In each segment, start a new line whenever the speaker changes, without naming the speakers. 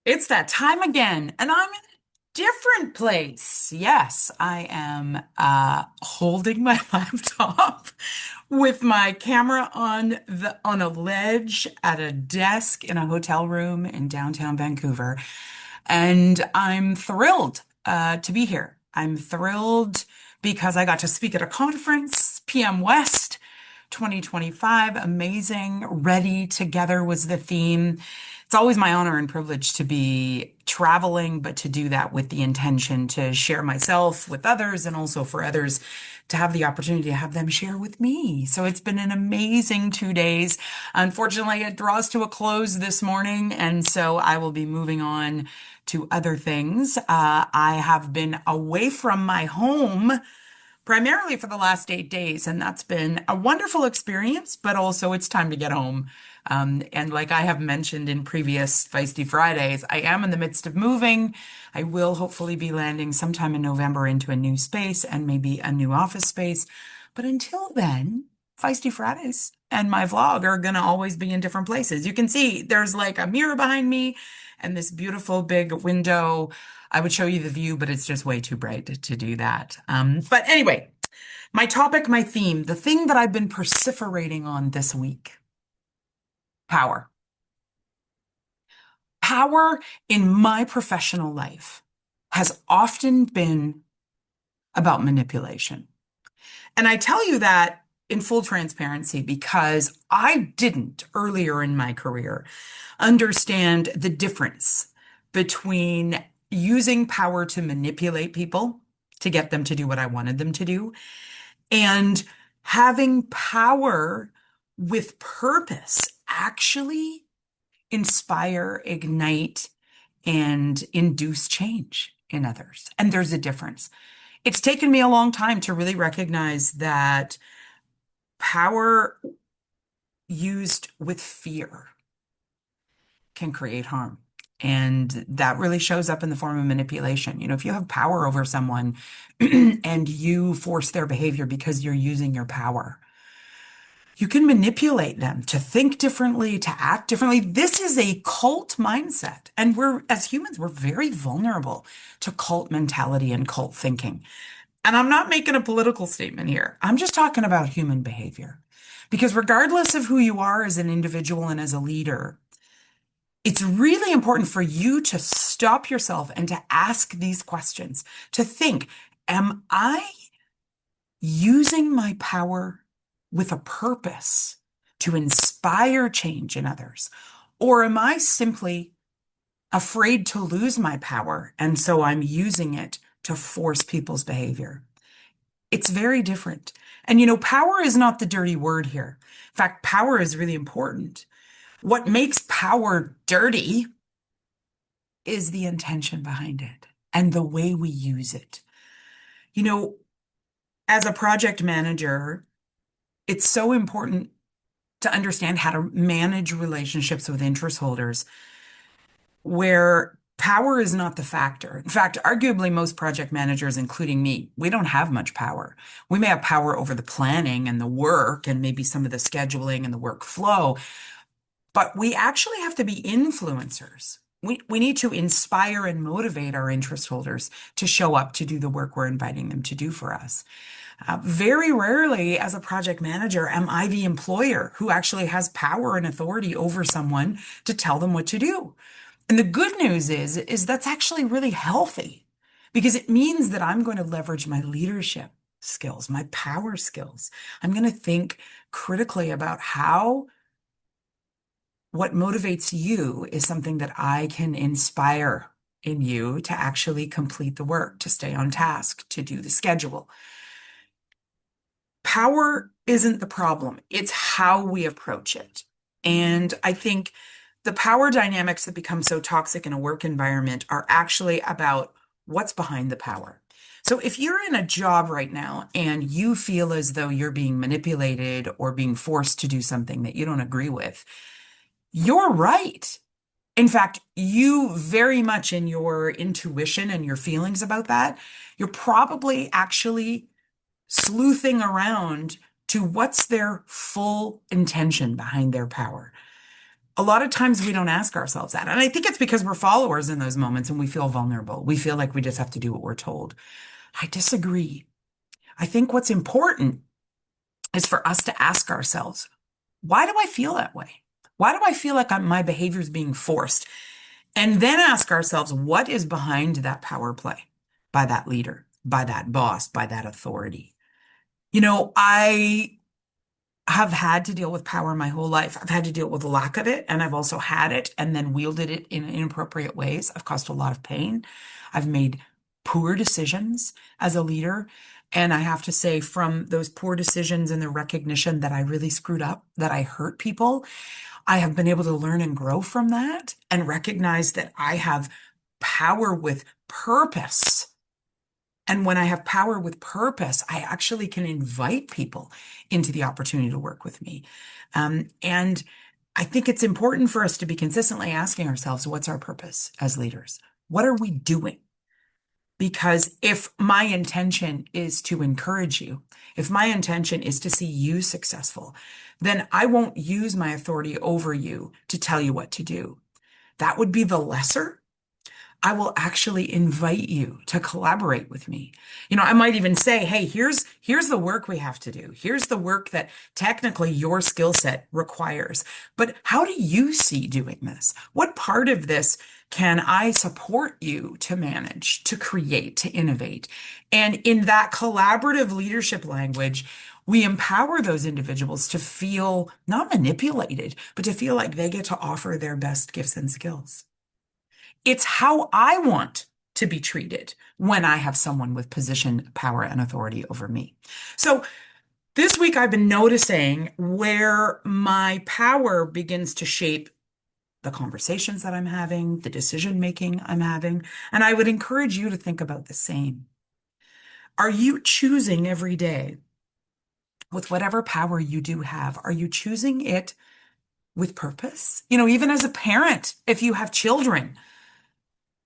It's that time again, and I'm in a different place. Yes, I am holding my laptop with my camera on a ledge at a desk in a hotel room in downtown Vancouver, and I'm thrilled to be here. I'm thrilled because I got to speak at a conference, PM West 2025, amazing. Ready Together was the theme. It's always my honor and privilege to be traveling, but to do that with the intention to share myself with others and also for others to have the opportunity to have them share with me. So it's been an amazing 2 days. Unfortunately, it draws to a close this morning, and so I will be moving on to other things. I have been away from my home primarily for the last 8 days. And that's been a wonderful experience, but also it's time to get home. And like I have mentioned in previous Feisty Fridays, I am in the midst of moving. I will hopefully be landing sometime in November into a new space and maybe a new office space. But until then, Feisty Fridays and my vlog are going to always be in different places. You can see there's like a mirror behind me and this beautiful big window. I would show you the view, but it's just way too bright to do that. But anyway, my topic, my theme, the thing that I've been perseverating on this week, power. Power in my professional life has often been about manipulation. And I tell you that in full transparency because I didn't earlier in my career understand the difference between using power to manipulate people to get them to do what I wanted them to do and having power with purpose actually inspire, ignite, and induce change in others. And there's a difference. It's taken me a long time to really recognize that power used with fear can create harm. And that really shows up in the form of manipulation. You know, if you have power over someone and you force their behavior because you're using your power, you can manipulate them to think differently, to act differently. This is a cult mindset. And as humans, we're very vulnerable to cult mentality and cult thinking. And I'm not making a political statement here. I'm just talking about human behavior. Because regardless of who you are as an individual and as a leader, it's really important for you to stop yourself and to ask these questions, to think, am I using my power with a purpose to inspire change in others? Or am I simply afraid to lose my power, and so I'm using it to force people's behavior? It's very different. And you know, power is not the dirty word here. In fact, power is really important. What makes power dirty is the intention behind it and the way we use it. You know, as a project manager, it's so important to understand how to manage relationships with interest holders where power is not the factor. In fact, arguably most project managers, including me, we don't have much power. We may have power over the planning and the work and maybe some of the scheduling and the workflow, but we actually have to be influencers. We need to inspire and motivate our interest holders to show up to do the work we're inviting them to do for us. Very rarely, as a project manager, am I the employer who actually has power and authority over someone to tell them what to do. And the good news is that's actually really healthy because it means that I'm going to leverage my leadership skills, my power skills. I'm going to think critically about how what motivates you is something that I can inspire in you to actually complete the work, to stay on task, to do the schedule. Power isn't the problem. It's how we approach it. And I think the power dynamics that become so toxic in a work environment are actually about what's behind the power. So if you're in a job right now and you feel as though you're being manipulated or being forced to do something that you don't agree with, you're right. In fact, you very much in your intuition and your feelings about that, you're probably actually sleuthing around to what's their full intention behind their power. A lot of times we don't ask ourselves that. And I think it's because we're followers in those moments and we feel vulnerable. We feel like we just have to do what we're told. I disagree. I think what's important is for us to ask ourselves, why do I feel that way? Why do I feel like my behavior is being forced? And then ask ourselves, what is behind that power play by that leader, by that boss, by that authority? I have had to deal with power my whole life. I've had to deal with the lack of it, and I've also had it and then wielded it in inappropriate ways. I've caused a lot of pain. I've made poor decisions as a leader. And I have to say, from those poor decisions and the recognition that I really screwed up, that I hurt people, I have been able to learn and grow from that and recognize that I have power with purpose. And when I have power with purpose, I actually can invite people into the opportunity to work with me. And I think it's important for us to be consistently asking ourselves, what's our purpose as leaders? What are we doing? Because if my intention is to encourage you, if my intention is to see you successful, then I won't use my authority over you to tell you what to do. That would be the lesser. I will actually invite you to collaborate with me. I might even say, hey, here's the work we have to do. Here's the work that technically your skill set requires. But how do you see doing this? What part of this can I support you to manage, to create, to innovate? And in that collaborative leadership language, we empower those individuals to feel not manipulated, but to feel like they get to offer their best gifts and skills. It's how I want to be treated when I have someone with position, power, and authority over me. So this week I've been noticing where my power begins to shape the conversations that I'm having, the decision making I'm having, and I would encourage you to think about the same. Are you choosing every day with whatever power you do have? Are you choosing it with purpose? Even as a parent, if you have children,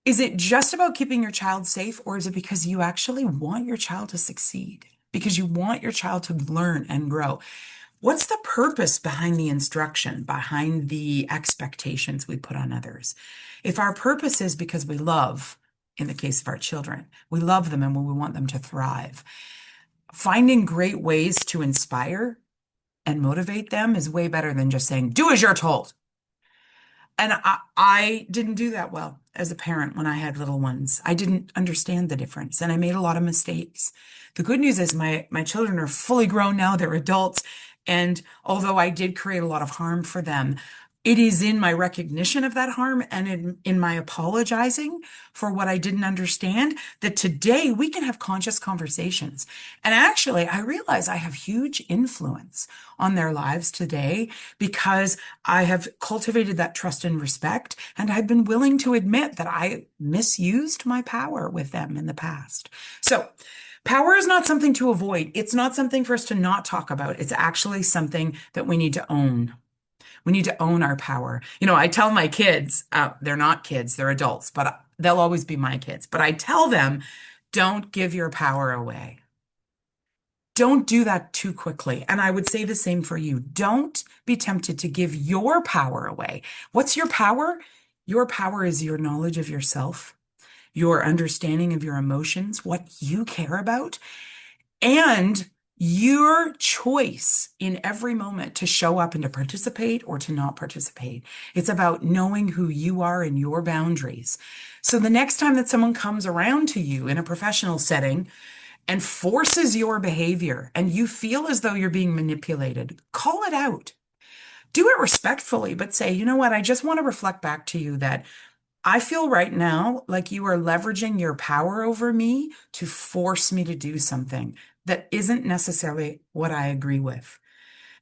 is it just about keeping your child safe, or is it because you actually want your child to succeed? Because you want your child to learn and grow? What's the purpose behind the instruction, behind the expectations we put on others? If our purpose is because we love, in the case of our children, we love them and we want them to thrive, finding great ways to inspire and motivate them is way better than just saying, do as you're told. And I didn't do that well as a parent when I had little ones. I didn't understand the difference and I made a lot of mistakes. The good news is my children are fully grown now. They're adults. And although I did create a lot of harm for them, it is in my recognition of that harm and in my apologizing for what I didn't understand that today we can have conscious conversations. And actually, I realize I have huge influence on their lives today because I have cultivated that trust and respect, and I've been willing to admit that I misused my power with them in the past. So, power is not something to avoid. It's not something for us to not talk about. It's actually something that we need to own. We need to own our power. I tell my kids, they're not kids, they're adults, but they'll always be my kids. But I tell them, don't give your power away. Don't do that too quickly. And I would say the same for you. Don't be tempted to give your power away. What's your power? Your power is your knowledge of yourself, your understanding of your emotions, what you care about, and your choice in every moment to show up and to participate or to not participate. It's about knowing who you are and your boundaries. So the next time that someone comes around to you in a professional setting and forces your behavior and you feel as though you're being manipulated, call it out. Do it respectfully, but say, you know what? I just want to reflect back to you that I feel right now like you are leveraging your power over me to force me to do something that isn't necessarily what I agree with.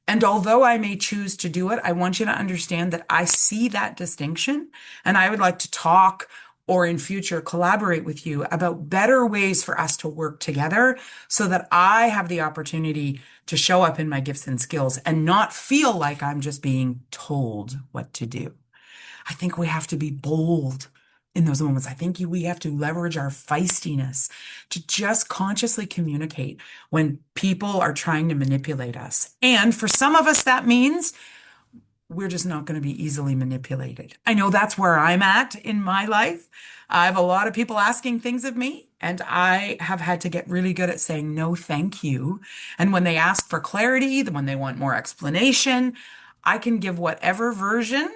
And although I may choose to do it, I want you to understand that I see that distinction and I would like to talk or in future collaborate with you about better ways for us to work together so that I have the opportunity to show up in my gifts and skills and not feel like I'm just being told what to do. I think we have to be bold in those moments. I think we have to leverage our feistiness to just consciously communicate when people are trying to manipulate us. And for some of us, that means we're just not going to be easily manipulated. I know that's where I'm at in my life. I have a lot of people asking things of me, and I have had to get really good at saying no, thank you. And when they ask for clarity, when they want more explanation, I can give whatever version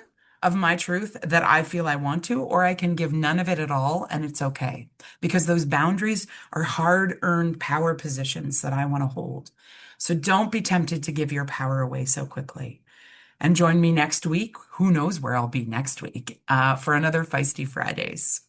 of my truth that I feel I want to, or I can give none of it at all, and it's okay. Because those boundaries are hard-earned power positions that I want to hold. So don't be tempted to give your power away so quickly. And join me next week. Who knows where I'll be next week for another Feisty Fridays.